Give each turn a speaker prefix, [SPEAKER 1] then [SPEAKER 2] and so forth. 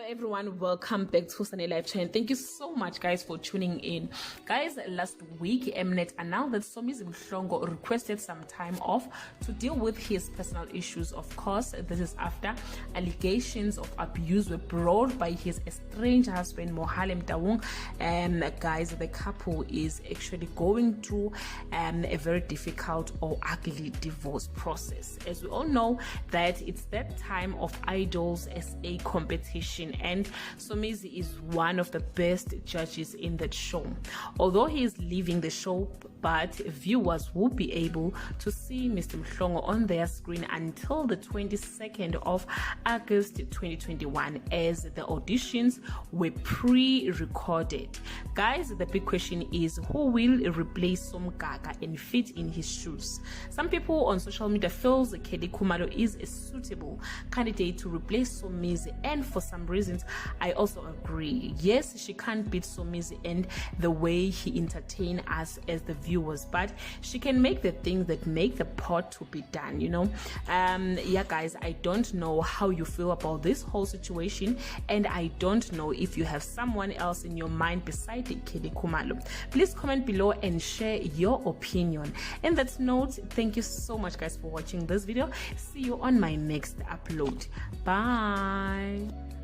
[SPEAKER 1] everyone, welcome back to Sunny Live Channel. Thank you so much guys for tuning in. Guys, last week Mnet announced that Somizi requested some time off to deal with his personal issues. Of course, this is after allegations of abuse were brought by his estranged husband Mohalem Taung. Guys, the couple is actually going through a very difficult or ugly divorce process. As we all know that it's that time of Idols SA competition, and Somizi is one of the best judges in that show. Although he is leaving the show, but viewers will be able to see Mr. Mhlongo on their screen until the 22nd of August 2021, as the auditions were pre-recorded. Guys, the big question is, who will replace Somgaga and fit in his shoes? Some people on social media feels Kelly Khumalo is a suitable candidate to replace Somizi, and for some reasons I also agree. Yes, she can't beat Somizi and the way he entertain us as the viewers, but she can make the things that make the pot to be done, you know. Yeah guys, I don't know how you feel about this whole situation, and I don't know if you have someone else in your mind beside Kelly Khumalo. Please comment below and share your opinion. And that note, thank you so much guys for watching this video. See you on my next upload. Bye.